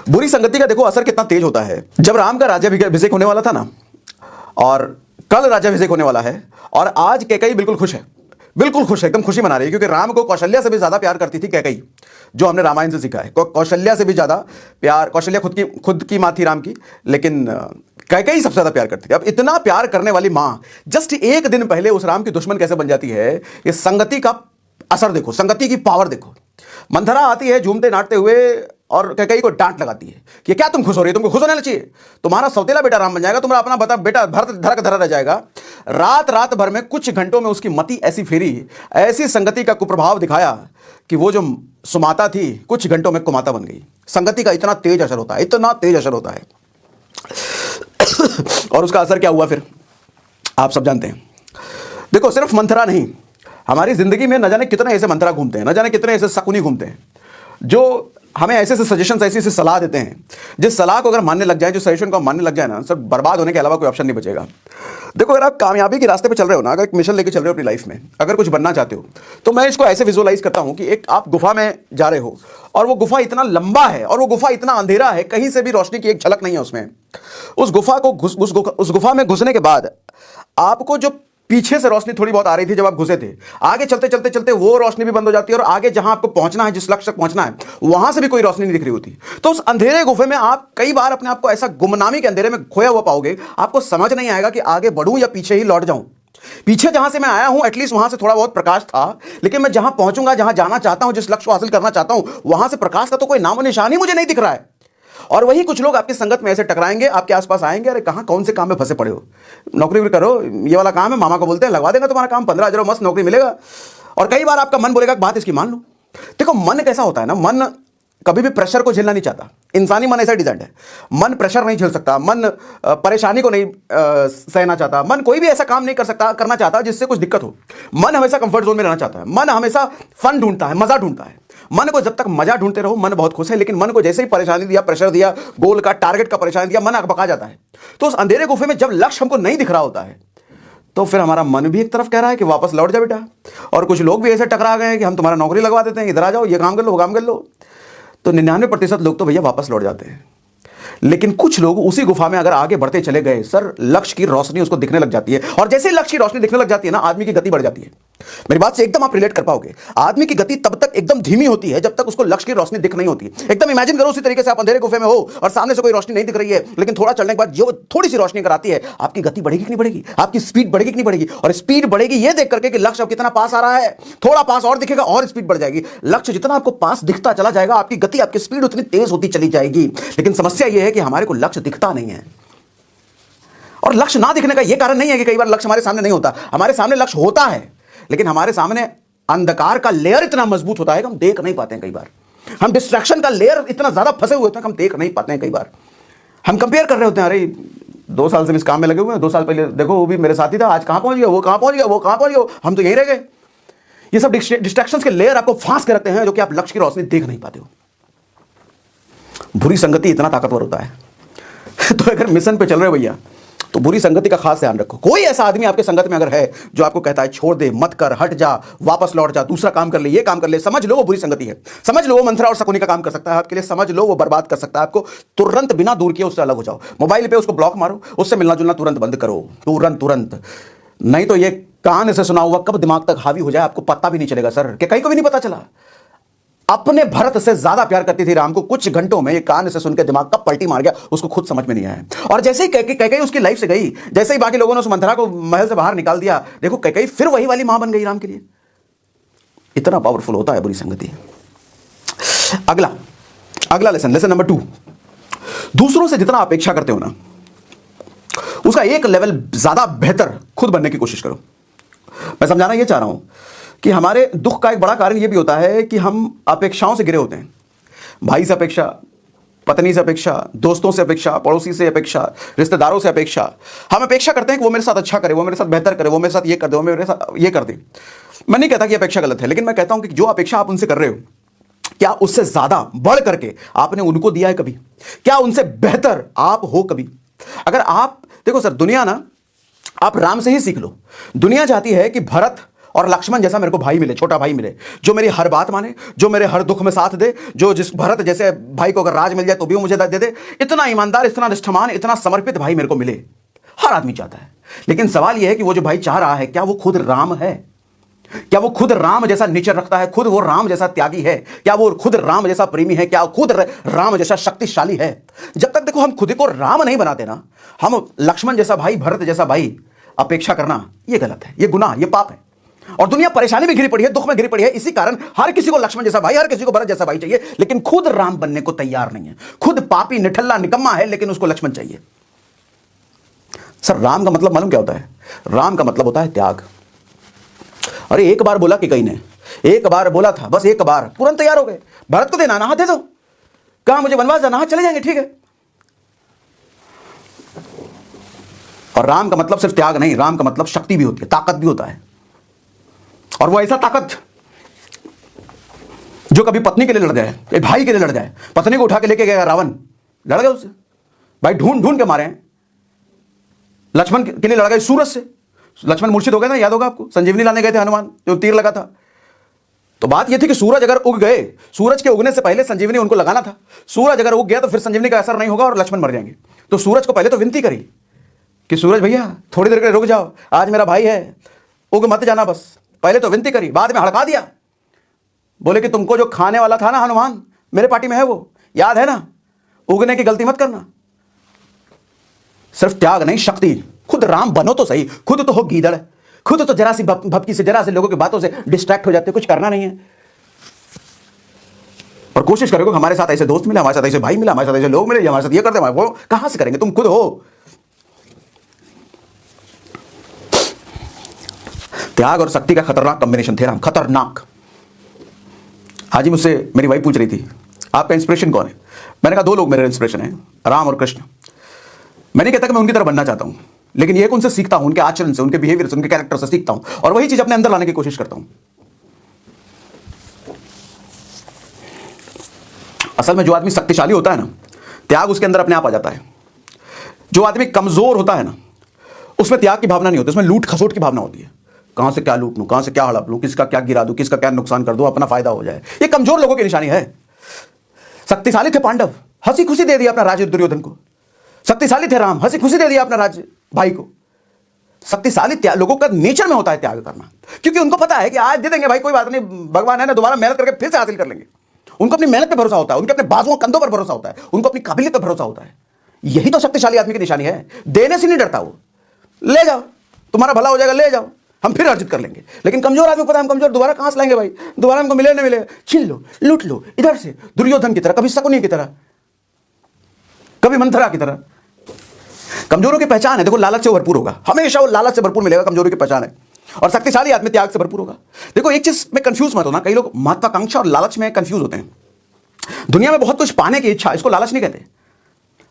बुरी संगति का देखो असर कितना तेज होता है। जब राम का राज्याभिषेक होने वाला था ना, और कल राज्याभिषेक होने वाला है, और आज कैकेयी बिल्कुल खुश है, बिल्कुल खुश है, एकदम खुशी मना रही है, क्योंकि राम को कौशल्या से भी ज्यादा प्यार करती थी कैकेयी, जो हमने रामायण से सीखा है। कौशल्या से भी ज्यादा प्यार, कौशल्या खुद की मां थी राम की, लेकिन कैकेयी सबसे ज्यादा प्यार करती थी। अब इतना प्यार करने वाली मां जस्ट एक दिन पहले उस राम की दुश्मन कैसे बन जाती है, ये संगति का असर देखो, संगति की पावर देखो। मंथरा आती है झूमते नाचते हुए और कैकेयी को डांट लगाती है कि क्या तुम खुश हो रही हो, तुमको खुश होना चाहिए, तुम्हारा सौतेला बेटा राम बन जाएगा, तुम्हारा अपना बता बेटा भरत धरा का धरा रह जाएगा। रात भर में कुछ घंटों में उसकी मति ऐसी फेरी, ऐसी संगति का कुप्रभाव दिखाया कि वो जो सुमाता थी कुछ घंटों में कुमाता बन गई। संगति का इतना तेज असर होता है, इतना तेज असर होता है। और उसका असर क्या हुआ फिर आप सब जानते हैं। देखो सिर्फ मंथरा नहीं, हमारी जिंदगी में न जाने कितने ऐसे मंथरा घूमते हैं, न जाने कितने ऐसे शकुनी घूमते हैं, जो हमें ऐसे ऐसे सजेशन, ऐसी ऐसी सलाह देते हैं, जिस सलाह को अगर मानने लग जाए, जो सजेशन को मानने लग जाए ना, सब बर्बाद होने के अलावा कोई ऑप्शन नहीं बचेगा। देखो अगर आप कामयाबी के रास्ते पे चल रहे हो ना, अगर एक मिशन लेके चल रहे हो अपनी लाइफ में, अगर कुछ बनना चाहते हो, तो मैं इसको ऐसे विजुअलाइज करता हूं कि एक आप गुफा में जा रहे हो, और वो गुफा इतना लंबा है और वो गुफा इतना अंधेरा है, कहीं से भी रोशनी की एक झलक नहीं है उसमें। उस गुफा में घुसने के बाद आपको जो पीछे से रोशनी थोड़ी बहुत आ रही थी जब आप घुसे थे, आगे चलते चलते चलते वो रोशनी भी बंद हो जाती है, और आगे जहां आपको पहुंचना है, जिस लक्ष्य तक पहुंचना है, वहां से भी कोई रोशनी नहीं दिख रही होती। तो उस अंधेरे गुफे में आप कई बार अपने आप को ऐसा गुमनामी के अंधेरे में खोया हुआ पाओगे, आपको समझ नहीं आएगा कि आगे बढ़ूं या पीछे ही लौट जाऊं। पीछे जहां से मैं आया हूं एटलीस्ट वहां से थोड़ा बहुत प्रकाश था, लेकिन मैं जहां पहुंचूंगा, जहां जाना चाहता हूं, जिस लक्ष्य को हासिल करना चाहता हूं, वहां से प्रकाश का तो कोई नामो निशान ही मुझे नहीं दिख रहा है। और वही कुछ लोग आपकी संगत में ऐसे टकराएंगे, आपके आसपास आएंगे, अरे कहां कौन से काम में फंसे पड़े हो, नौकरी भी करो, ये वाला काम है, मामा को बोलते हैं लगवा देगा तुम्हारा काम, 15,000 मस्त नौकरी मिलेगा। और कई बार आपका मन बोलेगा बात इसकी मान लो। देखो मन कैसा होता है ना, मन कभी भी प्रेशर को झेलना नहीं चाहता। इंसानी मन ऐसा डिजाइन है, मन प्रेशर नहीं झेल सकता, मन परेशानी को नहीं सहना चाहता, मन कोई भी ऐसा काम नहीं करना चाहता जिससे कुछ दिक्कत हो। मन हमेशा कंफर्ट जोन में रहना चाहता है, मन हमेशा फन ढूंढता है, मजा ढूंढता है। मन को जब तक मजा ढूंढते रहो मन बहुत खुश है, लेकिन मन को जैसे ही परेशानी दिया, प्रेशर दिया, गोल का टारगेट का परेशानी दिया, मन अकबका जाता है। तो उस अंधेरे गुफे में जब लक्ष्य हमको नहीं दिख रहा होता है, तो फिर हमारा मन भी एक तरफ कह रहा है कि वापस लौट जा बेटा, और कुछ लोग भी ऐसे टकरा गए हैं कि हम तुम्हारा नौकरी लगवा देते हैं, इधर आ जाओ, ये काम कर लो, वो काम कर लो। तो 99% लोग तो भैया वापस लौट जाते हैं। लेकिन कुछ लोग उसी गुफा में अगर आगे बढ़ते चले गए, सर लक्ष्य की रोशनी उसको दिखने लग जाती है, और जैसे ही लक्ष्य की रोशनी दिखने लग जाती है ना, आदमी की गति बढ़ जाती है। मेरी बात से एकदम आप रिलेट कर पाओगे। आदमी की गति तब तक एकदम धीमी होती है जब तक उसको लक्ष्य की रोशनी दिख नहीं होती। एकदम इमेजिन करो उसी तरीके से आप अंधेरे गुफे में हो और सामने से कोई रोशनी नहीं दिख रही है, लेकिन थोड़ा चलने के बाद जो थोड़ी सी रोशनी कराती है, आपकी गति बढ़ेगी कि नहीं बढ़ेगी, आपकी स्पीड बढ़ेगी कि नहीं बढ़ेगी। और स्पीड बढ़ेगी ये देख करके कि लक्ष्य अब कितना पास आ रहा है, थोड़ा पास और दिखेगा और स्पीड बढ़ जाएगी। लक्ष्य जितना आपको पास दिखता चला जाएगा, आपकी गति, आपकी स्पीड उतनी तेज होती चली जाएगी। लेकिन समस्या यह है कि हमारे को लक्ष्य दिखता नहीं है। और लक्ष्य ना दिखने का यह कारण नहीं है कि कई बार लक्ष्य हमारे सामने नहीं होता, हमारे सामने लक्ष्य होता है, लेकिन हमारे सामने अंधकार का लेयर इतना मजबूत होता है कि हम देख नहीं पाते हैं। कई बार हम डिस्ट्रैक्शन का लेयर इतना ज्यादा फंसे हुए होते हैं कि हम देख नहीं पाते हैं। कई बार हम कंपेयर कर रहे होते हैं, अरे 2 साल से इस काम में लगे हुए हैं, 2 साल पहले देखो वो भी मेरे साथी था, आज कहां पहुंच गया, वो कहां पहुंच गया, वो कहां पहुंच गया, हम तो यहीं रह गए। ये सब डिस्ट्रैक्शंस के लेयर आपको फांस के रखते हैं, जो कि आप लक्ष्य की रोशनी देख नहीं पाते हो। बुरी संगति इतना ताकतवर होता है। तो अगर मिशन पे चल रहे हो भैया, तो बुरी संगति का खास ध्यान रखो। कोई ऐसा आदमी आपके संगत में अगर है जो आपको कहता है छोड़ दे, मत कर, हट जा, वापस लौट जा, दूसरा काम कर ले, ये काम कर ले, समझ लो वो बुरी संगति है। समझ लो वो मंथरा और शकुनी का काम कर सकता है आपके लिए, समझ लो वो बर्बाद कर सकता है आपको। तुरंत बिना दूर किए उससे अलग हो जाओ। मोबाइल पे उसको ब्लॉक मारो, उससे मिलना जुलना तुरंत बंद करो, तुरंत। नहीं तो ये कान से सुना हुआ कब दिमाग तक हावी हो जाए आपको पता भी नहीं चलेगा सर, कि कहीं को भी नहीं पता चला। अपने भरत से ज्यादा प्यार करती थी राम को, कुछ घंटों में ये कान से सुनकर दिमाग का पलटी मार गया, उसको खुद समझ में नहीं आया। और जैसे ही कैकेयी उसकी लाइफ से गई, जैसे ही बाकी लोगों ने उस मंथरा को महल से बाहर निकाल दिया, देखो कैकेयी फिर वही वाली मां बन गई राम के लिए। इतना पावरफुल होता है बुरी संगति। अगला लेसन नंबर 2, दूसरों से जितना अपेक्षा करते हो ना, उसका एक लेवल ज्यादा बेहतर खुद बनने की कोशिश करो। मैं समझाना ये चाह रहा हूं कि हमारे दुख का एक बड़ा कारण यह भी होता है कि हम अपेक्षाओं से घिरे होते हैं। भाई से अपेक्षा, पत्नी से अपेक्षा, दोस्तों से अपेक्षा, पड़ोसी से अपेक्षा, रिश्तेदारों से अपेक्षा। हम अपेक्षा करते हैं कि वो मेरे साथ अच्छा करे, वो मेरे साथ बेहतर करे, वो मेरे साथ ये कर दे, वो मेरे साथ ये कर दे। मैं नहीं कहता कि अपेक्षा गलत है, लेकिन मैं कहता हूं कि जो अपेक्षा आप उनसे कर रहे हो, क्या उससे ज्यादा बढ़ करके आपने उनको दिया है कभी? क्या उनसे बेहतर आप हो कभी? अगर आप देखो सर, दुनिया ना, आप राम से ही सीख लो। दुनिया चाहती है कि भरत और लक्ष्मण जैसा मेरे को भाई मिले, छोटा भाई मिले, जो मेरी हर बात माने, जो मेरे हर दुख में साथ दे, जो जिस भरत जैसे भाई को अगर राज मिल जाए तो भी वो मुझे दे दे। इतना ईमानदार, इतना निष्ठावान, इतना समर्पित भाई मेरे को मिले। हर आदमी चाहता है, लेकिन सवाल यह है कि वो जो भाई चाह रहा है, क्या वो खुद राम है? क्या वो खुद राम जैसा नेचर रखता है? खुद वो राम जैसा त्यागी है? क्या वो खुद राम जैसा प्रेमी है? क्या खुद राम जैसा शक्तिशाली है? जब तक देखो हम खुद को राम नहीं बनाते ना, हम लक्ष्मण जैसा भाई, भरत जैसा भाई अपेक्षा करना ये गलत है, ये गुनाह, ये पाप है। और दुनिया परेशानी में घिरी पड़ी है, दुख में घिरी पड़ी है, इसी कारण हर किसी को लक्ष्मण जैसा भाई, हर किसी को भरत जैसा भाई चाहिए, लेकिन खुद राम बनने को तैयार नहीं है। खुद पापी, निठल्ला, निकम्मा है, लेकिन उसको लक्ष्मण चाहिए। सर राम का मतलब मालूम क्या होता है? राम का मतलब होता है त्याग। अरे एक बार बोला कि कहीं ने, एक बार बोला था, बस एक बार, तुरंत तैयार हो गए। भरत को देना ना, हाथ दे दो, कहा मुझे वनवास जाना, हाथ चले जाएंगे, ठीक है। और राम का मतलब सिर्फ त्याग नहीं, राम का मतलब शक्ति भी होती है, ताकत भी होता है। और वो ऐसा ताकत जो कभी पत्नी के लिए लड़ जाए, एक भाई के लिए लड़ जाए, पत्नी को उठा के लेके गया रावण, लड़ गया उससे, भाई ढूंढ ढूंढ के मारे हैं। लक्ष्मण के लिए लड़ गए सूरज से, लक्ष्मण मूर्छित हो गए ना, याद होगा आपको, संजीवनी लाने गए थे हनुमान, जो तीर लगा था। तो बात यह थी कि सूरज अगर उग गए, सूरज के उगने से पहले संजीवनी उनको लगाना था। सूरज अगर उग गया तो फिर संजीवनी का असर नहीं होगा और लक्ष्मण मर जाएंगे। तो सूरज को पहले तो विनती करी कि सूरज भैया थोड़ी देर के लिए रुक जाओ, आज मेरा भाई है, उग मत जाना बस। पहले तो विनती करी, बाद में हड़का दिया, बोले कि तुमको जो खाने वाला था ना हनुमान, मेरे पार्टी में है वो, याद है ना, उगने की गलती मत करना। सिर्फ त्याग नहीं, शक्ति। खुद राम बनो तो सही, खुद तो हो गीदड़, खुद तो जरा सी भपकी से, जरा से लोगों की बातों से डिस्ट्रैक्ट हो जाते, कुछ करना नहीं है। और कोशिश करोगे हमारे साथ ऐसे दोस्त मिले, हमारे साथ ऐसे भाई मिले, हमारे साथ ऐसे लोग मिले, हमारे साथ ये करते, वो कहां से करेंगे? तुम खुद हो। त्याग और शक्ति का खतरनाक कॉम्बिनेशन थे राम, खतरनाक। आज ही मुझसे मेरी वाइफ पूछ रही थी, आपका इंस्पिरेशन कौन है? मैंने कहा दो लोग मेरे इंस्पिरेशन है, राम और कृष्ण। मैं नहीं कहता कि मैं उनकी तरह बनना चाहता हूं, लेकिन एक उनसे सीखता हूं, उनके आचरण से, उनके बिहेवियर से, उनके कैरेक्टर से सीखता हूं, और वही चीज अपने अंदर लाने की कोशिश करता हूं। असल में जो आदमी शक्तिशाली होता है ना, त्याग उसके अंदर अपने आप आ जाता है। जो आदमी कमजोर होता है ना, उसमें त्याग की भावना नहीं होती, उसमें लूट खसोट की भावना होती है। कहां से क्या लूट लूं, कहां से क्या हड़प लूं, किसका क्या गिरा दूं, किसका क्या नुकसान कर दूं, अपना फायदा हो जाए। ये कमजोर लोगों की निशानी है। शक्तिशाली थे पांडव, हंसी खुशी दे दिया अपना राज्य दुर्योधन को। शक्तिशाली थे राम, हंसी खुशी दे दिया अपना राज्य भाई को। शक्तिशाली लोगों का नेचर में होता है त्याग करना, क्योंकि उनको पता है कि आज दे देंगे भाई, कोई बात नहीं, भगवान है ना, दोबारा मेहनत करके फिर से हासिल कर लेंगे। उनको अपनी मेहनत पर भरोसा होता है, उनके अपने बाजुओं कंधों पर भरोसा होता है, उनको अपनी काबिलियत पर भरोसा होता है। यही तो शक्तिशाली आदमी की निशानी है। देने से नहीं डरता वो, ले जाओ तुम्हारा भला हो जाएगा, ले जाओ हम फिर अर्जित कर लेंगे। लेकिन कमजोर आदमी को पता है हम कमजोर, दोबारा कहां से लाएंगे भाई, दोबारा हमको मिले नहीं मिले, छीन लो, लूट लो, इधर से दुर्योधन की तरह, कभी शकुनी की तरह, कभी मंथरा की तरह। कमजोरों की पहचान है, देखो लालच से भरपूर होगा, हमेशा वो लालच से भरपूर मिलेगा, कमजोरी की पहचान है। और शक्तिशाली आदमी त्याग से भरपूर होगा। देखो एक चीज में कंफ्यूज मत होना, कई लोग महत्वाकांक्षा और लालच में कंफ्यूज होते हैं। दुनिया में बहुत कुछ पाने की इच्छा, इसको लालच नहीं कहते।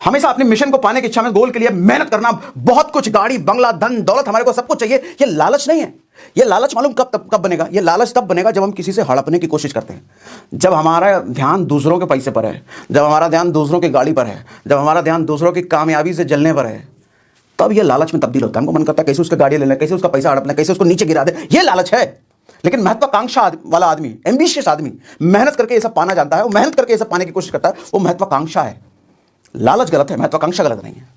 हमेशा अपने मिशन को पाने की इच्छा में, गोल के लिए मेहनत करना, बहुत कुछ, गाड़ी बंगला धन दौलत, हमारे को सब कुछ चाहिए, ये लालच नहीं है। ये लालच मालूम कब बनेगा? ये लालच तब बनेगा जब हम किसी से हड़पने की कोशिश करते हैं, जब हमारा ध्यान दूसरों के पैसे पर है, जब हमारा ध्यान दूसरों की गाड़ी पर है, जब हमारा ध्यान दूसरों की कामयाबी से जलने पर है, तब ये लालच में तब्दील होता है। हमको मन करता है कैसे उसकी गाड़ी ले लें, कैसे उसका पैसा हड़पना, कैसे उसको नीचे गिरा दे, ये लालच है। लेकिन महत्वाकांक्षा वाला आदमी, एम्बिशियस आदमी, मेहनत करके ये सब पाना जानता है, वो मेहनत करके ये सब पाने की कोशिश करता है, वो महत्वाकांक्षा है। लालच गलत है, महत्वाकांक्षा गलत नहीं है।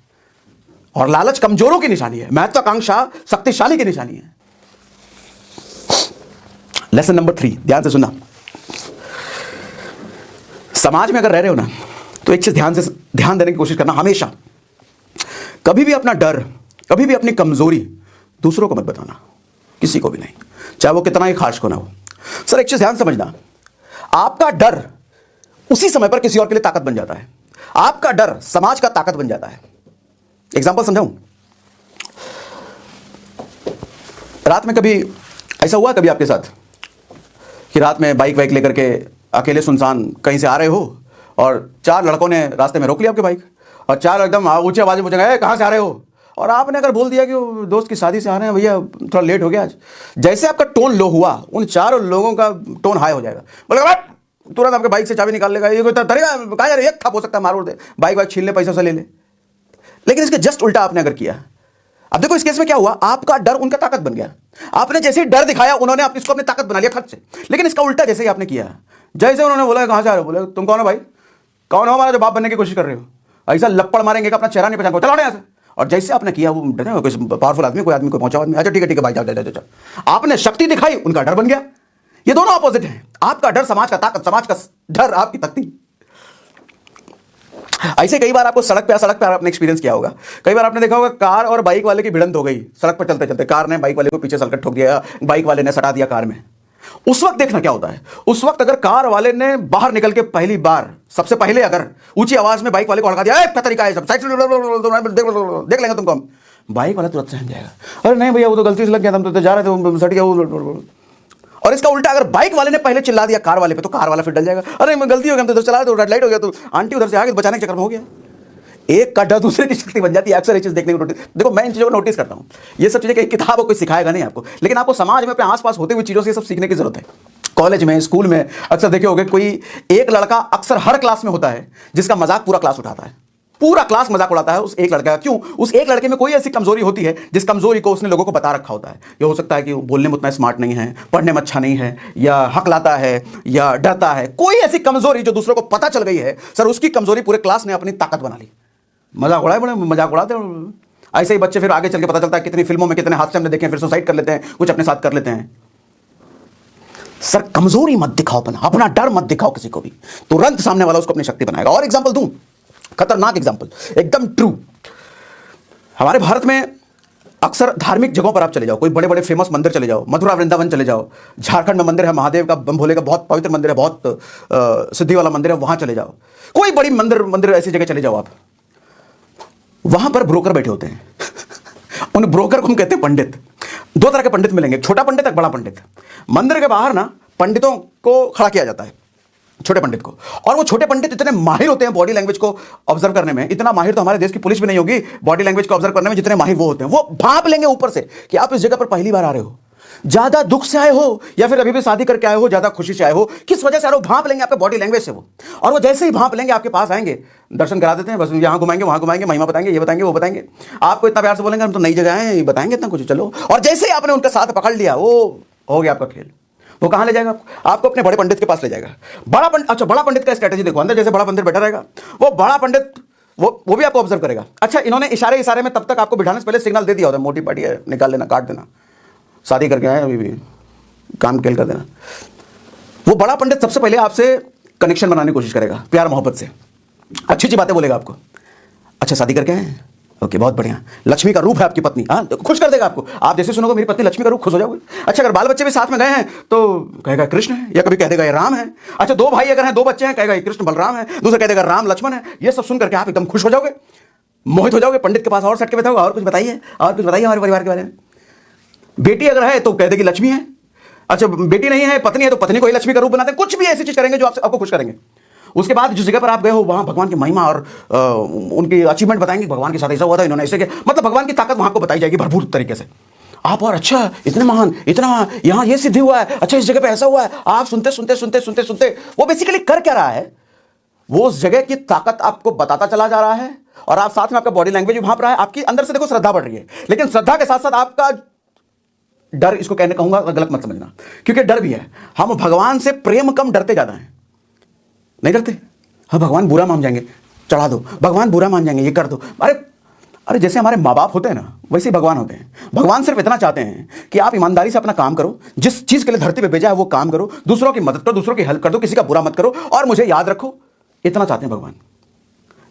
और लालच कमजोरों की निशानी है, महत्वाकांक्षा शक्तिशाली की निशानी है। लेसन नंबर 3, ध्यान से सुनना। समाज में अगर रह रहे हो ना, तो एक चीज ध्यान देने की कोशिश करना, हमेशा कभी भी अपना डर, कभी भी अपनी कमजोरी दूसरों को मत बताना, किसी को भी नहीं, चाहे वो कितना ही खास को ना हो। सर एक चीज ध्यान समझना, आपका डर उसी समय पर किसी और के लिए ताकत बन जाता है। आपका डर समाज का ताकत बन जाता है। एग्जांपल समझाऊं? रात में कभी ऐसा हुआ कभी आपके साथ कि रात में बाइक वाइक लेकर के अकेले सुनसान कहीं से आ रहे हो और 4 लड़कों ने रास्ते में रोक लिया आपकी बाइक, और 4 एकदम ऊंचे आवाज में पूछेंगे कहां से आ रहे हो, और आपने अगर बोल दिया कि वो दोस्त की शादी से आ रहे हैं भैया, थोड़ा लेट हो गया आज, जैसे आपका टोन लो हुआ, उन 4 लोगों का टोन हाई हो जाएगा। बोले तुरंत आपके बाइक से चाबी निकाल लेगा, ये तरीका कहा यार, एक था हो सकता है मार दे, बाइक वाइक छीन ले, पैसा से ले ले। लेकिन इसके जस्ट उल्टा आपने अगर किया, अब देखो इस केस में क्या हुआ, आपका डर उनका ताकत बन गया। आपने जैसे ही डर दिखाया, उन्होंने इसको अपनी ताकत बना लिया खर्च से। लेकिन इसका उल्टा जैसे ही आपने किया, जैसे उन्होंने बोला कहां से आ रहे हो, बोले तुम कौन हो भाई, कौन हो हमारा जो बाप बनने की कोशिश कर रहे हो, ऐसा लपड़ मारेंगे कि अपना चेहरा नहीं पहचान पाओ, चलो यहाँ से। और जैसे आपने किया, वो कोई पावरफुल आदमी, कोई आदमी, कोई पहुंचा आदमी, अच्छा ठीक है भाई, जाओ। आपने शक्ति दिखाई, उनका डर बन गया। ये दोनों अपोजिट हैं। आपका डर समाज का ताकत, समाज का डर आपकी तख्ती। ऐसे कई बार आपको सड़क पे आपने एक्सपीरियंस किया होगा। कई बार आपने देखा होगा कार और बाइक वाले की भिड़ंत हो गई सड़क पर चलते चलते, कार ने बाइक वाले को पीछे सलकट ठोक दिया, बाइक वाले ने सटा दिया कार में। उस वक्त देखना क्या होता है, उस वक्त अगर कार वाले ने बाहर निकल के पहली बार सबसे पहले अगर ऊंची आवाज में बाइक वाले को हड़का दिया, क्या तरीका है, सब साइड देख लेंगे तुमको, बाइक वाला तुरंत सहम जाएगा, अरे नहीं भैया वो तो गलती से लग गया, तुम तो जा रहे थे, सट गया वो। और इसका उल्टा अगर बाइक वाले ने पहले चिल्ला दिया कार वाले पे, तो कार वाला फिर डल जाएगा, अरे मैं गलती हो गया, हम तो उधर चला रहे थे, रेड लाइट हो गया, तो आंटी उधर से आ गई, बचाने के चक्कर में हो गया। एक का डर दूसरे की शक्ति बन जाती है। अक्सर ये चीज देखने को देखो, मैं इन चीजों को नोटिस करता हूं। ये सब चीजें कहीं किताब कोई सिखाएगा नहीं आपको, लेकिन आपको समाज में अपने आसपास होते हुए चीजों से सब सीखने की जरूरत है। कॉलेज में, स्कूल में अक्सर देखे होगे, कोई एक लड़का अक्सर हर क्लास में होता है जिसका मजाक पूरा क्लास उठाता है, पूरा क्लास मजाक उड़ाता है उस एक लड़के का। क्यों? उस एक लड़के में कोई ऐसी कमजोरी होती है जिस कमजोरी को उसने लोगों को बता रखा होता है। ये हो सकता है कि वो बोलने में उतना स्मार्ट नहीं है, पढ़ने में अच्छा नहीं है, या हकलाता है, या डरता है। कोई ऐसी कमजोरी जो दूसरों को पता चल गई है, सर उसकी कमजोरी पूरे क्लास ने अपनी ताकत बना ली। मजाक उड़ाए, बड़े मजाक उड़ाते हैं। ऐसे ही बच्चे फिर आगे चल के पता चलता है, कितनी फिल्मों में कितने हादसे हमने देखे हैं, फिर सुसाइड कर लेते हैं, कुछ अपने साथ कर लेते हैं। सर कमजोरी मत दिखाओ, अपना डर मत दिखाओ किसी को भी, तुरंत सामने वाला उसको अपनी शक्ति बनाएगा। और एग्जांपल दूं, खतरनाक एग्जांपल, एकदम ट्रू। हमारे भारत में अक्सर धार्मिक जगहों पर आप चले जाओ, कोई बड़े बड़े फेमस मंदिर चले जाओ, मथुरा वृंदावन चले जाओ, झारखंड में मंदिर है महादेव का, बम भोले का बहुत पवित्र मंदिर है, बहुत सिद्धि वाला मंदिर है, वहां चले जाओ। कोई बड़ी मंदिर ऐसी जगह चले जाओ आप, वहां पर ब्रोकर बैठे होते हैं उन ब्रोकर को हम कहते हैं पंडित। दो तरह के पंडित मिलेंगे, छोटा पंडित, एक बड़ा पंडित। मंदिर के बाहर ना पंडितों को खड़ा किया जाता है, छोटे पंडित को। और वो छोटे पंडित इतने माहिर होते हैं बॉडी लैंग्वेज को ऑब्जर्व करने में, इतना माहिर तो हमारे देश की पुलिस भी नहीं होगी बॉडी लैंग्वेज को ऑब्जर्व करने में जितने माहिर वो होते हैं। वो भांप लेंगे ऊपर से कि आप इस जगह पर पहली बार आ रहे हो, ज्यादा दुख से आए हो, या फिर अभी भी शादी करके आए हो, ज्यादा खुशी से आए हो, किस वजह से आ रहे हो, भांप लेंगे आपके बॉडी लैंग्वेज से वो। और वो जैसे ही भांप लेंगे आपके पास आएंगे, दर्शन करा देते हैं, बस यहाँ घुमाएंगे, वहां घुमाएंगे, महिमा बताएंगे, ये बताएंगे, वो बताएंगे। आपको इतना प्यार से बोलेंगे हम तो नई जगह है, बताएंगे इतना कुछ, चलो। और जैसे ही आपने उनका साथ पकड़ लिया, वो हो गया आपका खेल। वो कहां ले जाएगा आपको? अपने बड़े पंडित के पास ले जाएगा। बड़ा पंडित, अच्छा बड़ा पंडित का स्ट्रेटेजी देखो, अंदर जैसे बड़ा पंडित बैठा रहेगा, वो बड़ा पंडित वो भी आपको ऑब्जर्व करेगा। अच्छा इन्होंने इशारे में तब तक आपको बिठाने से पहले सिग्नल दे दिया होता है, मोटी पार्टी है, निकाल लेना, काट देना, शादी करके आए अभी भी, काम खेल कर देना। वो बड़ा पंडित सबसे पहले आपसे कनेक्शन बनाने की कोशिश करेगा, प्यार मोहब्बत से, अच्छी बातें बोलेगा आपको। अच्छा शादी करके आए, ओके बहुत बढ़िया, लक्ष्मी का रूप है आपकी पत्नी, हाँ खुश कर देगा आपको। आप जैसे सुनोगे मेरी पत्नी लक्ष्मी का रूप, खुश हो जाओगे। अच्छा अगर बाल बच्चे भी साथ में गए हैं तो कहेगा कृष्ण है, या कभी कह देगा ये राम है। अच्छा दो भाई अगर हैं, दो बच्चे हैं, कहेगा ये कृष्ण बलराम है, दूसरा कह देगा राम लक्ष्मण है। ये सब सुन करके आप एकदम खुश हो जाओगे, मोहित हो जाओगे। पंडित के पास और सट के बैठोगे, और कुछ बताइए, और कुछ बताइए हमारे परिवार के बारे में। बेटी अगर है तो कह देगी लक्ष्मी है, अच्छा बेटी नहीं है, पत्नी है, तो पत्नी को ही लक्ष्मी का रूप बनाते हैं। कुछ भी ऐसी चीज करेंगे जो आपको खुश करेंगे। उसके बाद जिस जगह पर आप गए हो वहां भगवान की महिमा और उनकी अचीवमेंट बताएंगे, भगवान के साथ ऐसा हुआ था, इन्होंने ऐसे किया, मतलब भगवान की ताकत वहां को बताई जाएगी भरपूर तरीके से। आप और अच्छा इतने महान, इतना यहाँ ये सिद्धि हुआ है, अच्छा इस जगह पे ऐसा हुआ है। आप सुनते सुनते सुनते सुनते सुनते वो बेसिकली कर क्या रहा है, वो उस जगह की ताकत आपको बताता चला जा रहा है, और आप साथ में आपका बॉडी लैंग्वेज भी भांप रहा है। आपकी अंदर से देखो श्रद्धा बढ़ रही है, लेकिन श्रद्धा के साथ साथ आपका डर, इसको कहने कहूंगा गलत मत समझना, क्योंकि डर भी है। हम भगवान से प्रेम कम, डरते ज्यादा हैं। नहीं डरते, हाँ भगवान बुरा मान जाएंगे, चढ़ा दो, भगवान बुरा मान जाएंगे, ये कर दो। अरे जैसे हमारे माँ बाप होते हैं ना, वैसे ही भगवान होते हैं। भगवान सिर्फ इतना चाहते हैं कि आप ईमानदारी से अपना काम करो, जिस चीज के लिए धरती पे भेजा है वो काम करो, दूसरों की मदद करो, दूसरों की हेल्प कर दो, किसी का बुरा मत करो, और मुझे याद रखो, इतना चाहते हैं भगवान।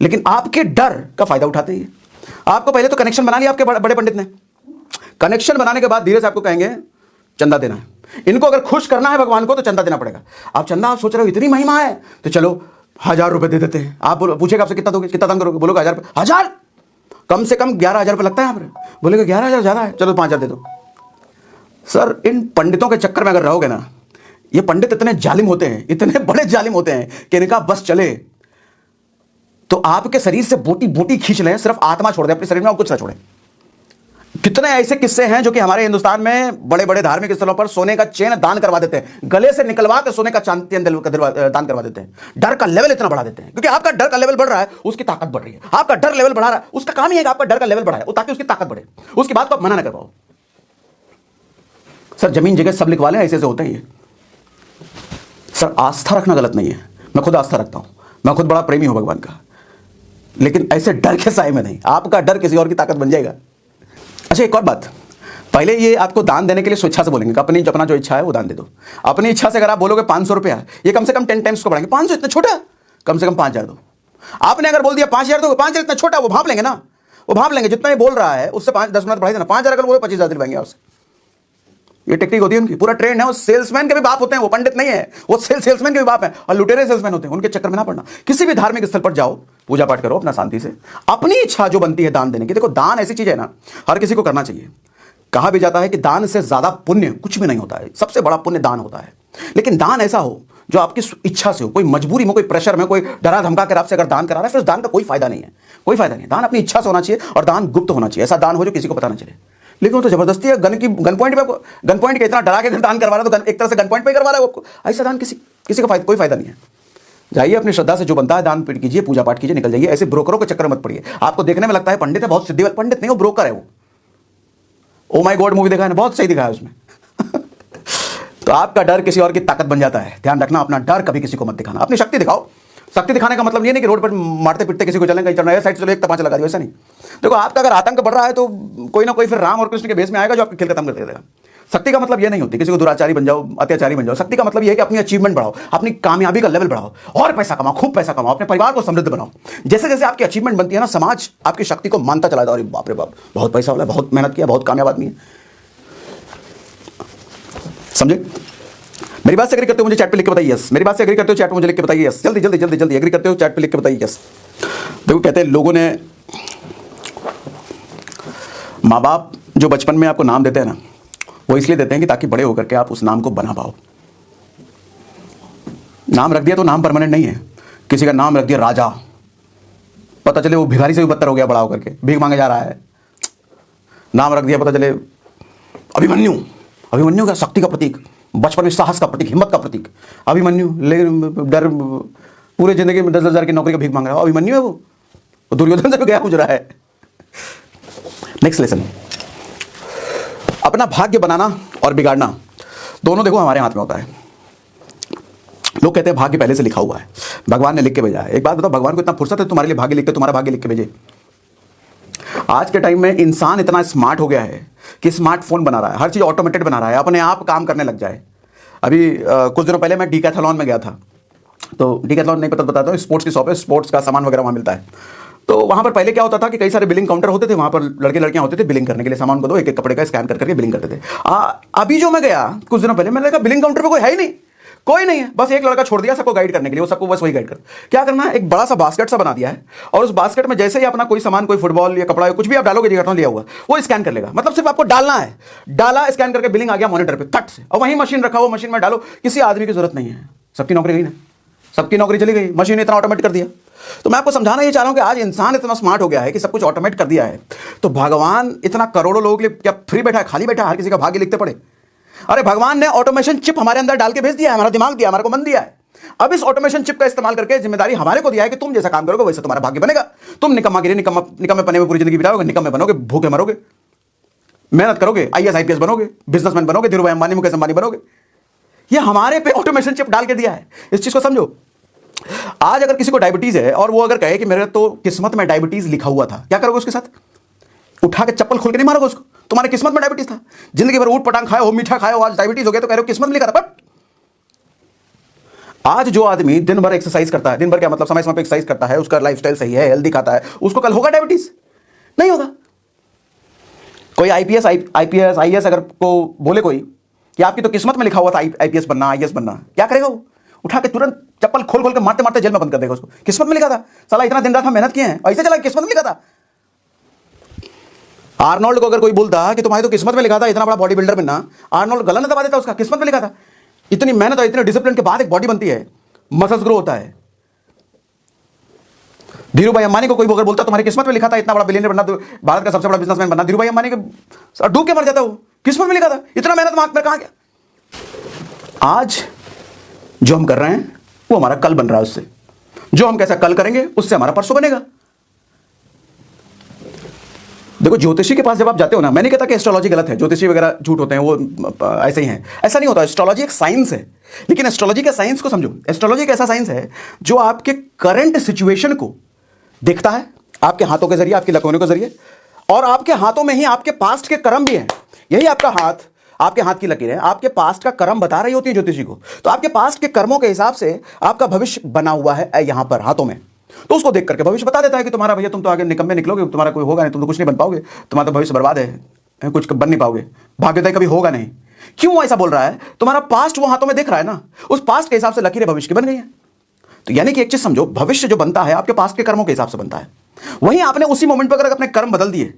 लेकिन आपके डर का फायदा उठाते हैं। आपको पहले तो कनेक्शन बना लिया आपके बड़े पंडित ने। कनेक्शन बनाने के बाद धीरे से आपको कहेंगे चंदा देना है। इनको अगर खुश करना है भगवान को तो चंदा देना पड़ेगा। आप चंदा, आप सोच रहे हो इतनी महिमा है तो चलो 1000 रुपए दे देते हैं। आप पूछेगा आपसे कितना दोगे, कितना दान करोगे, बोलोगे 1000 रुपये। 1000 कम से कम 11,000 रुपये लगता है यहाँ पर। बोलेगा 11,000 ज्यादा है, चलो 5,000 दे दो। सर इन पंडितों के चक्कर में अगर रहोगे ना, ये पंडित इतने जालिम होते हैं, इतने बड़े जालिम होते हैं कि इनका बस चले तो आपके शरीर से बोटी बोटी खींच लें, सिर्फ आत्मा छोड़ दे अपने शरीर में और कुछ ना छोड़े। कितने ऐसे किस्से हैं जो कि हमारे हिंदुस्तान में बड़े बड़े धार्मिक स्थलों पर सोने का चेन दान करवा देते हैं, गले से निकलवा के सोने का चेन दान करवा देते हैं। डर का लेवल इतना बढ़ा देते हैं, क्योंकि आपका डर का लेवल बढ़ रहा है, उसकी ताकत बढ़ रही है। आपका डर लेवल बढ़ा रहा है, उसका काम ही है कि आपका डर का लेवल बढ़ाए, ताकि उसकी ताकत बढ़े, उसकी बात को आप मना ना कर पाओ। सर जमीन जगह सब लिखवा लें, ऐसे ऐसे होते हैं ये। सर आस्था रखना गलत नहीं है, मैं खुद आस्था रखता हूं, मैं खुद बड़ा प्रेमी हूं भगवान का, लेकिन ऐसे डर के साए में नहीं। आपका डर किसी और की ताकत बन जाएगा। अच्छा एक और बात, पहले ये आपको दान देने के लिए स्वेच्छा से बोलेंगे कि अपना जो इच्छा है वो दान दे दो। अपनी इच्छा से अगर आप बोलोगे 500 रुपया, ये कम से कम 10 टाइम्स को बढ़ाएंगे। 500 इतना छोटा, कम से कम 5000 दो। आपने अगर बोल दिया 5000 दो, 5000 इतना छोटा, वो भाप लेंगे ना, वो भाप लेंगे। जितना ये बोल रहा है उससे 5-10 मिनट बढ़ाई देना। 5000 अगर बोले 25,000 दिलवाएंगे आपसे। ये टेक्निक होती है उनकी, पूरा ट्रेंड है। वो सेल्समैन के भी बाप होते हैं, वो पंडित नहीं है, वो सेल्समैन के भी बाप हैं, और लुटेरे सेल्समैन होते हैं। उनके चक्कर में ना पड़ना। किसी भी धार्मिक स्थल पर जाओ, पूजा पाठ करो अपना शांति से, अपनी इच्छा जो बनती है दान देने की। देखो दान ऐसी चीज है ना, हर किसी को करना चाहिए। कहा भी जाता है कि दान से ज्यादा पुण्य कुछ भी नहीं होता है, सबसे बड़ा पुण्य दान होता है। लेकिन दान ऐसा हो जो आपकी इच्छा से हो, कोई मजबूरी में, कोई प्रेशर में, कोई डरा धमका कर आपसे अगर दान करा रहा है, फिर उस दान का कोई फायदा नहीं है, कोई फायदा नहीं। दान अपनी इच्छा से होना चाहिए, और दान गुप्त होना चाहिए। ऐसा दान हो जो किसी को पता ना चले। लेकिन वो तो जबरदस्ती है, गन पॉइंट पे, गन पॉइंट के इतना डरा के दान करवा रहा है, तो एक तरह से गन पॉइंट पे करवा रहा है आपको। ऐसा दान किसी का कोई फायदा नहीं है। जाइए अपनी श्रद्धा से जो बनता है दान पीठ कीजिए, पूजा पाठ कीजिए, निकल जाइए। ऐसे ब्रोकरों के चक्कर मत पड़िए। आपको देखने में लगता है पंडित है, बहुत सिद्धि वाला पंडित नहीं, वो ब्रोकर है। वो ओ माय गॉड मूवी देखा है ना, बहुत सही दिखाया उसमें। तो आपका डर किसी और की ताकत बन जाता है। ध्यान रखना, अपना डर कभी किसी को मत दिखाना। अपनी शक्ति दिखाओ। शक्ति दिखाने का मतलब ये नहीं कि रोड पर मारते पीटते किसी को चलेंगे, चलना है साइड चलो एक तपाचा लगा दिया, ऐसा नहीं। देखो आपका अगर आतंक बढ़ रहा है तो कोई ना कोई फिर राम और कृष्ण के भेष में आएगा जो आपके खेल खत्म कर देगा। शक्ति का मतलब ये नहीं होती किसी को दुराचारी बन जाओ, अत्याचारी बन जाओ। शक्ति का मतलब ये है कि अपनी अचीवमेंट बढ़ाओ, अपनी कामयाबी का लेवल बढ़ाओ, और पैसा कमाओ, खूब पैसा कमाओ, अपने परिवार को समृद्ध बनाओ। जैसे जैसे आपकी अचीवमेंट बनती है ना, समाज आपकी शक्ति को मानता चला जाता है। अरे बाप रे बाप, बहुत पैसा वाला, बहुत मेहनत किया, बहुत कामयाब आदमी है। समझे? मेरी बात से एग्री करते हो मुझे चैट पे लिख के बताइए यस। मेरी बात से एग्री करते हो चैट पे मुझे लिख के बताइए यस। जल्दी जल्दी जल्दी जल्दी एग्री करते हो चैट पे लिख के बताइए यस। देखो कहते हैं लोगों ने, माँ बाप जो बचपन में आपको नाम देते हैं ना, वो इसलिए देते हैं कि ताकि बड़े होकर के आप उस नाम को बना पाओ। नाम रख दिया तो नाम परमानेंट नहीं है। किसी का नाम रख दिया राजा, पता चले वो भिखारी से भी बदतर हो गया, बड़ा होकर के भीख मांगे जा रहा है। नाम रख दिया, पता चले अभिमन्यु, अभिमन्यु का शक्ति का प्रतीक, बचपन में साहस का प्रतीक, हिम्मत का प्रतीक अभिमन्यु। लेकिन डर, पूरे जिंदगी में 10,000 की नौकरी का भीख मांग रहा है, अभिमन्यु है वो दुर्योधन से भी गया गुजरा है। नेक्स्ट लेसन, अपना भाग्य बनाना और बिगाड़ना दोनों देखो हमारे हाथ में होता है। लोग कहते हैं भाग्य पहले से लिखा हुआ है, भगवान ने लिख के भेजा है। एक बात बताओ, भगवान को इतना फुर्सत है तुम्हारे लिए भाग्य लिखते, तुम्हारा भाग्य लिख के भेजे? आज के टाइम में इंसान इतना स्मार्ट हो गया है कि स्मार्टफोन बना रहा है, हर चीज ऑटोमेटेड बना रहा है, अपने आप काम करने लग जाए। अभी कुछ दिनों पहले मैं डीकैथलॉन में गया था। तो डीकैथलॉन नहीं पता बताता हूँ, स्पोर्ट्स की शॉप है, स्पोर्ट्स का सामान वगैरह वहाँ मिलता है। तो वहाँ पर पहले क्या होता था कि कई सारे बिलिंग काउंटर होते थे, वहाँ पर लड़के लड़कियाँ होते थे बिलिंग करने के लिए, सामान को दो, एक एक कपड़े का स्कैन करके बिलिंग करते थे। अभी जो मैं गया कुछ दिनों पहले, मैंने देखा बिलिंग काउंटर पर कोई है ही नहीं, कोई नहीं है, बस एक लड़का छोड़ दिया सबको गाइड करने के लिए। वो सबको बस वही गाइड कर, क्या करना है, एक बड़ा सा बास्केट सा बना दिया है, और उस बास्केट में जैसे ही अपना कोई सामान, कोई फुटबॉल या कपड़ा या कुछ भी आप डालोगे, डीकैथलॉन लिया हुआ, वो स्कैन कर लेगा। मतलब सिर्फ आपको डालना है, डाला, स्कैन करके बिलिंग आ गया मॉनिटर पे तट से, और वहीं मशीन रखा हुआ, मशीन में डालो। किसी आदमी की जरूरत नहीं है, सबकी नौकरी गई ना, सबकी नौकरी चली गई, मशीन ने इतना ऑटोमेट कर दिया। तो मैं आपको समझाना ये चाह रहा हूं कि आज इंसान इतना स्मार्ट हो गया है कि सब कुछ ऑटोमेट कर दिया है। तो भगवान इतना करोड़ों लोगों के लिए क्या फ्री बैठा है, खाली बैठा है, हर किसी का भाग्य लिखते पड़े? अरे भगवान ने ऑटोमेशन चिप हमारे अंदर डाल के भेज दिया है, हमारा दिमाग दिया, हमारे को मन दिया है। अब इस ऑटोमेशन चिप का इस्तेमाल करके जिम्मेदारी हमारे को दिया है कि तुम जैसा काम करोगे वैसे तुम्हारा भाग्य बनेगा। तुम निकम्मागिरी, निकम्मे पने में पूरी जिंदगी बिताओगे, निकम्मे बनोगे, भूखे मरोगे। मेहनत करोगे, IAS IPS बनोगे, बिजनेसमैन बनोगे, धीरूभाई अंबानी, मुकेश अंबानी बनोगे। ये हमारे पे ऑटोमेशन चिप डाल के दिया है, इस चीज को समझो। आज अगर किसी को डायबिटीज है और वो अगर कहे कि मेरे तो किस्मत में डायबिटीज लिखा हुआ था, क्या करोगे उसके साथ? उठा के चप्पल खोल के नहीं मारोगे उसको? तुम्हारे किस्मत में डायबिटीज था, जिंदगी भर ऊट पटांग खाए हो, मीठा खाए हो, आज डायबिटीज हो गया तो कह रहे हो किस्मत में लिखा था। बट आज जो आदमी दिन भर एक्सरसाइज करता है, दिन भर क्या मतलब, समय समय पे एक्सरसाइज करता है, उसका लाइफस्टाइल सही है, हेल्दी खाता है, उसको कल होगा डायबिटीज? नहीं होगा। कोई IPS IAS अगर को बोले कोई कि आपकी तो किस्मत में लिखा हुआ था IPS बनना, IAS बनना, क्या करेगा वो? उठा के तुरंत चप्पल खोल खोल के मारते मारते जेल में बंद कर देगा उसको। किस्मत में लिखा था, साला इतना दिन रात हम मेहनत किए हैं, ऐसे चला किस्मत में लिखा था। आर्नोल्ड को अगर कोई बोलता कि तुम्हारी तो किस्मत में लिखा था इतना बड़ा बॉडी बिल्डर बनना, आर्नोल्ड गला न दबा देता उसका, किस्मत में लिखा था। इतनी मेहनत और इतने डिसिप्लिन के बाद एक बॉडी बनती है, मसल्स ग्रो होता है। धीरू भाई अंबानी को कोई अगर बोलता तुम्हारी किस्मत में लिखा था इतना बड़ा बिलियनर बनना, तो भारत का सबसे बड़ा बिजनेसमैन बनना, धीरू भाई अंबानी के डूब के मर जाता, वो किस्मत में लिखा था, इतना मेहनत मार्क पर कहां गया। आज जो हम कर रहे हैं वो हमारा कल बन रहा है उससे, जो हम कैसा कल करेंगे उससे हमारा परसों बनेगा। देखो ज्योतिषी के पास जब आप जाते हो ना, मैं नहीं कहता कि एस्ट्रोलॉजी गलत है, ज्योतिषी वगैरह झूठ होते हैं, वो ऐसे ही हैं, ऐसा नहीं होता। एस्ट्रोलॉजी एक साइंस है, लेकिन एस्ट्रोलॉजी का साइंस को समझो। एस्ट्रोलॉजी एक ऐसा साइंस है जो आपके करंट सिचुएशन को देखता है, आपके हाथों के जरिए, आपकी लकीरों के जरिए, और आपके हाथों में ही आपके पास्ट के कर्म भी हैं। यही आपका हाथ, आपके हाथ की लकीरें आपके पास्ट का कर्म बता रही होती है ज्योतिषी को। तो आपके पास्ट के कर्मों के हिसाब से आपका भविष्य बना हुआ है यहां पर हाथों में, तो उसको देख करके भविष्य बता देता है कि तुम्हारा भैया तुम तो आगे निकम्मे निकलोगे, तुम्हारा कोई होगा नहीं, तुम तो कुछ नहीं बन पाओगे, तुम्हारा तो भविष्य बर्बाद है, कुछ बन नहीं पाओगे, भाग्योदय कभी होगा नहीं। क्यों ऐसा बोल रहा है? तुम्हारा पास्ट वो हाथों में देख रहा है ना, उस पास्ट के हिसाब से लकीरें भविष्य की बन गई हैं। तो यानी कि एक चीज समझो, भविष्य जो बनता है आपके पास्ट के कर्मों के हिसाब से बनता है। वहीं आपने उसी मोमेंट पर अगर अपने कर्म बदल दिए,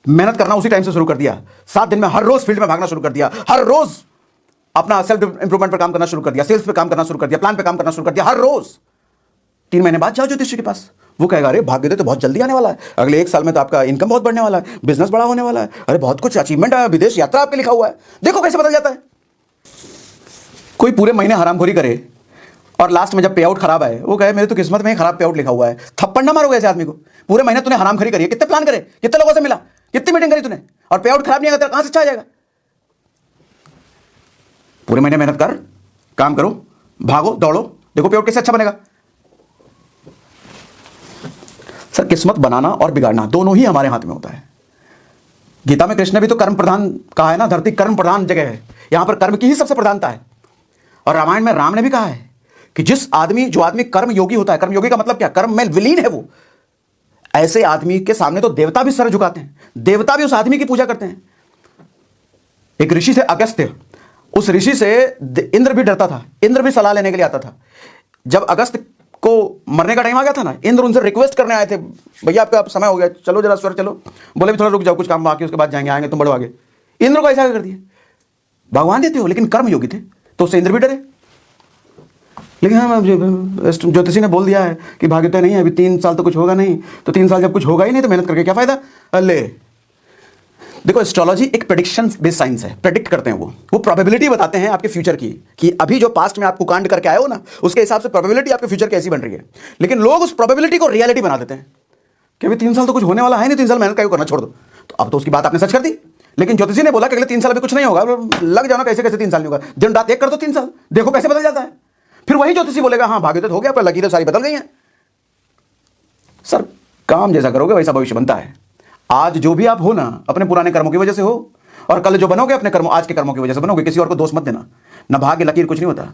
मेहनत करना उसी टाइम से शुरू कर दिया, 7 दिन में हर रोज फील्ड में भागना शुरू कर दिया, हर रोज अपना सेल्फ इंप्रूवमेंट पर काम करना शुरू कर दिया, सेल्स पे काम करना शुरू कर दिया, प्लान पे काम करना शुरू कर दिया, हर रोज 3 महीने बाद जाओ ज्योतिषी के पास, वो कहेगा अरे भाग्योदय तो बहुत जल्दी आने वाला है, अगले 1 साल में तो आपका इनकम बहुत बढ़ने वाला है, बिजनेस बड़ा होने वाला है, अरे बहुत कुछ अचीवमेंट है, विदेश यात्रा आपके लिखा हुआ है। देखो कैसे बदल जाता है। कोई पूरे महीने हरामखोरी करे और लास्ट में जब पे आउट खराब आए, वो कहे मेरे तो किस्मत में ही खराब पे आउट लिखा हुआ है। थप्पड़ ना मारोगे ऐसे आदमी को। पूरे महीने तूने हरामखोरी करी है, कितने प्लान करे, कितने लोगों से मिला, कितनी मीटिंग करी तूने, और पे आउट खराब नहीं आएगा, कहां से अच्छा आ जाएगा? पूरे महीने मेहनत कर, काम करो, भागो दौड़ो, देखो पे आउट कैसे अच्छा बनेगा। सर किस्मत बनाना और बिगाड़ना दोनों ही हमारे हाथ में होता है। गीता में कृष्ण ने भी तो कर्म प्रधान कहा है ना, धरती कर्म प्रधान जगह है, यहां पर कर्म की ही सबसे प्रधानता है। और रामायण में राम ने भी कहा है कि जो आदमी कर्म योगी होता है, कर्म योगी का मतलब क्या, कर्म में विलीन है वो, ऐसे आदमी के सामने तो देवता भी सर झुकाते हैं, देवता भी उस आदमी की पूजा करते हैं। एक ऋषि थे अगस्त्य, उस ऋषि से इंद्र भी डरता था, इंद्र भी सलाह लेने के लिए आता था। जब अगस्त को मरने का टाइम आ गया था ना, इंद्र उनसे रिक्वेस्ट करने आए थे, भैया आपका समय हो गया, चलो जरा स्वर्ग चलो। बोले भी थोड़ा रुक जाओ, कुछ काम बाकी, उसके बाद जाएंगे, आएंगे तुम बढ़ो आगे। इंद्र को ऐसा कर दिया। भगवान देते हो लेकिन कर्म योगी थे, तो उससे इंद्र भी डरे। लेकिन हाँ ज्योतिषी ने बोल दिया है कि भाग्योदय नहीं है, अभी 3 साल तो कुछ होगा नहीं, तो 3 साल जब कुछ होगा ही नहीं तो मेहनत करके क्या फायदा। अल्ले देखो एस्ट्रोलॉजी एक प्रेडिक्शन बेस्ड साइंस है, प्रेडिक्ट करते हैं वो प्रोबेबिलिटी बताते हैं आपके फ्यूचर की, कि अभी जो पास्ट में आपको कांड करके आए हो ना, उसके हिसाब से प्रोबेबिलिटी आपके फ्यूचर कैसी बन रही है। लेकिन लोग उस प्रोबेबिलिटी को रियलिटी बना देते हैं कि अभी 3 साल तो कुछ होने वाला है नहीं, 3 साल मेहनत करना छोड़ दो। तो अब तो उसकी बात आपने सच कर दी। लेकिन ज्योतिषी ने बोला कि अगले 3 साल अभी कुछ नहीं होगा, लग जाना, कैसे कैसे 3 साल नहीं होगा, दिन रात एक कर दो 3 साल, देखो कैसे बदल जाता है। फिर वही ज्योतिषी बोलेगा हाँ भाग्योदय हो गया, पर लकीरें सारी बदल गई हैं। सर काम जैसा करोगे वैसा भविष्य बनता है। आज जो भी आप हो ना, अपने पुराने कर्मों की वजह से हो, और कल जो बनोगे अपने कर्मों, आज के कर्मों की वजह से बनोगे। किसी और को दोष मत देना, ना भाग्य लकीर कुछ नहीं होता।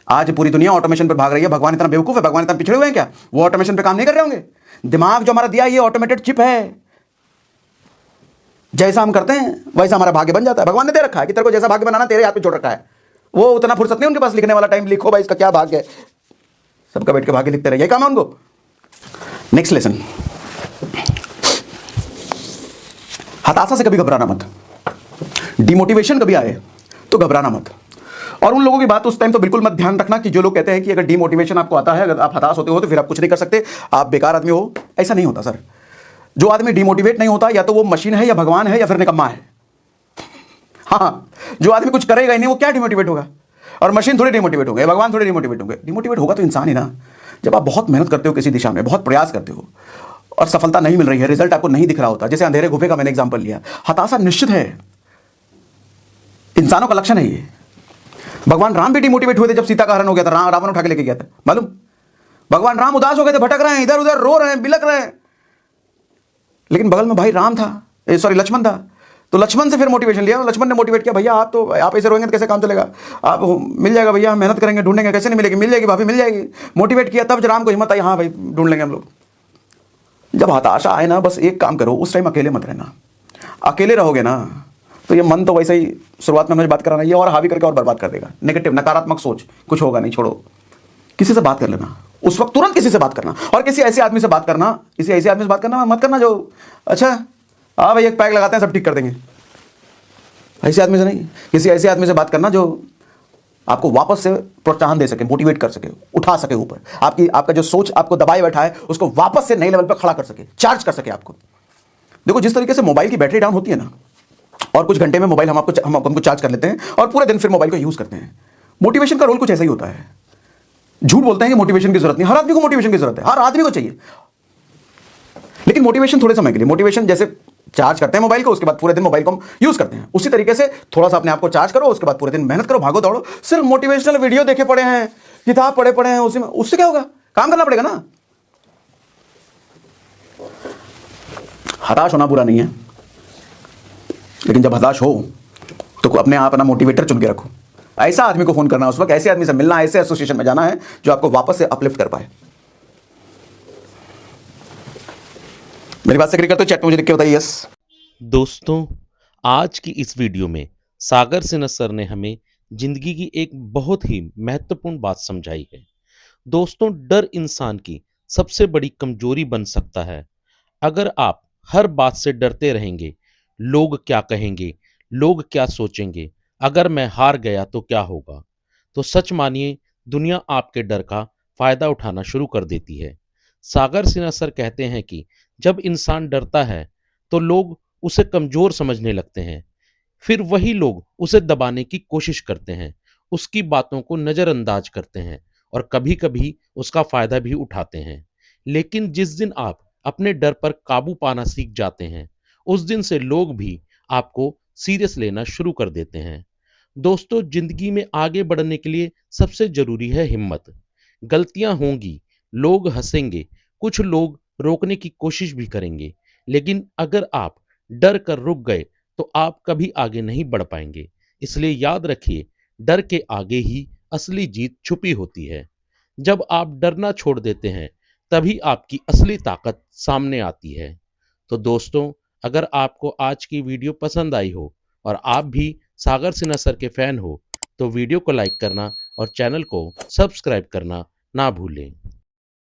आज पूरी दुनिया ऑटोमेशन पर भाग रही है, भगवान इतना बेवकूफ है, भगवान इतना पिछड़े हुए हैं क्या? वो ऑटोमेशन पे काम नहीं कर रहे होंगे? दिमाग जो हमारा दिया ये ऑटोमेटेड चिप है, जैसा हम करते हैं वैसा हमारा भाग्य बन जाता है। भगवान ने दे रखा है कि तेरे को जैसा भाग्य बनाना तेरे हाथ में छोड़ रखा है। वो उतना फुर्सत नहीं उनके पास लिखने वाला टाइम, लिखो भाई इसका क्या भाग्य है, सबका बैठ के भाग्य लिखते रहे, यही काम है उनको। नेक्स्ट लेसन, हताशा से कभी घबराना मत, डिमोटिवेशन कभी आए तो घबराना मत। और उन लोगों की बात उस टाइम तो बिल्कुल मत ध्यान रखना कि जो लोग कहते हैं कि अगर डिमोटिवेशन आपको आता है, अगर आप हताश होते हो तो फिर आप कुछ नहीं कर सकते, आप बेकार आदमी हो। ऐसा नहीं होता सर। जो आदमी डिमोटिवेट नहीं होता या तो वो मशीन है या भगवान है या फिर निकम्मा है। हाँ, जो आदमी कुछ करेगा ही नहीं वो क्या डिमोटिवेट होगा? और मशीन थोड़ी डिमोटिवेट होंगे, भगवान थोड़ी डिमोटिवेट होंगे। डिमोटिवेट होगा तो इंसान ही ना। जब आप बहुत मेहनत करते हो किसी दिशा में, बहुत प्रयास करते हो और सफलता नहीं मिल रही है, रिजल्ट आपको नहीं दिख रहा होता, जैसे अंधेरे गुफे का मैंने एग्जांपल लिया, हताशा निश्चित है, इंसानों का लक्षण है ये। भगवान राम भी डिमोटिवेट हुए थे जब सीता का हरण हो गया था, रावण उठा के लेके गया था, मालूम? भगवान राम उदास हो गए थे, भटक रहे हैं, इधर उधर रो रहे हैं, बिलक रहे हैं, लेकिन बगल में भाई राम था, लक्ष्मण था, तो लक्ष्मण से फिर मोटिवेशन लिया। लक्ष्मण ने मोटिवेट किया, भैया आप ऐसे रोएंगे तो कैसे काम चलेगा, आप मिल जाएगा भैया, मेहनत करेंगे, ढूंढेंगे, कैसे नहीं मिलेगी, मिल जाएगी भाभी, मिल जाएगी। मोटिवेट किया, तब राम को हिम्मत आई, हाँ भाई ढूंढ लेंगे हम लोग। जब हताशा आए ना, बस एक काम करो, उस टाइम अकेले मत रहना। अकेले रहोगे ना तो ये मन तो वैसे ही शुरुआत में मुझे बात कराना, ये और हावी करके और बर्बाद कर देगा। नेगेटिव, नकारात्मक सोच, कुछ होगा नहीं, छोड़ो। किसी से बात कर लेना उस वक्त, तुरंत किसी से बात करना, और किसी ऐसे आदमी से बात करना, किसी ऐसे आदमी से बात करना मत करना जो अच्छा हाँ भाई एक पैक लगाते हैं सब ठीक कर देंगे, ऐसे आदमी से नहीं। किसी ऐसे आदमी से बात करना जो आपको वापस से प्रोत्साहन दे सके, मोटिवेट कर सके, उठा सके ऊपर, आपका जो सोच आपको दबाए बैठा है उसको वापस से नए लेवल पर खड़ा कर सके, चार्ज कर सके आपको। देखो जिस तरीके से मोबाइल की बैटरी डाउन होती है ना, और कुछ घंटे में मोबाइल हमको चार्ज कर लेते हैं और पूरे दिन फिर मोबाइल को यूज करते हैं, मोटिवेशन का रोल कुछ ऐसा ही होता है। झूठ बोलते हैं कि मोटिवेशन की जरूरत नहीं, हर आदमी को मोटिवेशन की जरूरत है, हर आदमी को चाहिए, लेकिन मोटिवेशन थोड़े समय के लिए। मोटिवेशन जैसे चार्ज करते हैं मोबाइल को, उसके बाद पूरे दिन मोबाइल को हम यूज करते हैं, उसी तरीके से थोड़ा सा अपने आप को चार्ज करो, उसके बाद पूरे दिन मेहनत करो, भागो दौड़ो। सिर्फ मोटिवेशनल वीडियो देखे पड़े हैं, किताब पढ़े हैं, उससे क्या होगा? काम करना पड़ेगा ना। हताश होना बुरा नहीं है, लेकिन जब हताश हो तो अपने आप ना मोटिवेटर चुन के रखो। ऐसा आदमी को फोन करना, उस वक्त ऐसे आदमी से मिलना, ऐसे एसोसिएशन में जाना है जो आपको वापस से अपलिफ्ट कर पाए। मेरी बात से एग्री करते हो? चैट में मुझे लिख के बताइए यस। दोस्तों, आज की इस वीडियो में सागर सिन्हा सर ने हमें जिंदगी की एक बहुत ही महत्वपूर्ण बात समझाई है। दोस्तों, डर इंसान की सबसे बड़ी कमजोरी बन सकता है। अगर आप हर बात से डरते रहेंगे, लोग क्या कहेंगे, लोग क्या सोचेंगे, अगर मैं हार गया तो क्या होगा, तो सच मानिए दुनिया आपके डर का फायदा उठाना शुरू कर देती है। सागर सिन्हा सर कहते हैं कि जब इंसान डरता है तो लोग उसे कमजोर समझने लगते हैं, फिर वही लोग उसे दबाने की कोशिश करते हैं, उसकी बातों को नजरअंदाज करते हैं और कभी-कभी उसका फायदा भी उठाते हैं। लेकिन जिस दिन आप अपने डर पर काबू पाना सीख जाते हैं, उस दिन से लोग भी आपको सीरियस लेना शुरू कर देते हैं। दोस्तों, जिंदगी में आगे बढ़ने के लिए सबसे जरूरी है हिम्मत। गलतियां होंगी, लोग हंसेंगे, कुछ लोग रोकने की कोशिश भी करेंगे, लेकिन अगर आप डर कर रुक गए तो आप कभी आगे नहीं बढ़ पाएंगे। इसलिए याद रखिए, डर के आगे ही असली जीत छुपी होती है। जब आप डरना छोड़ देते हैं, तभी आपकी असली ताकत सामने आती है। तो दोस्तों, अगर आपको आज की वीडियो पसंद आई हो और आप भी सागर सिन्हा सर के फैन हो, तो वीडियो को लाइक करना और चैनल को सब्सक्राइब करना ना भूलें।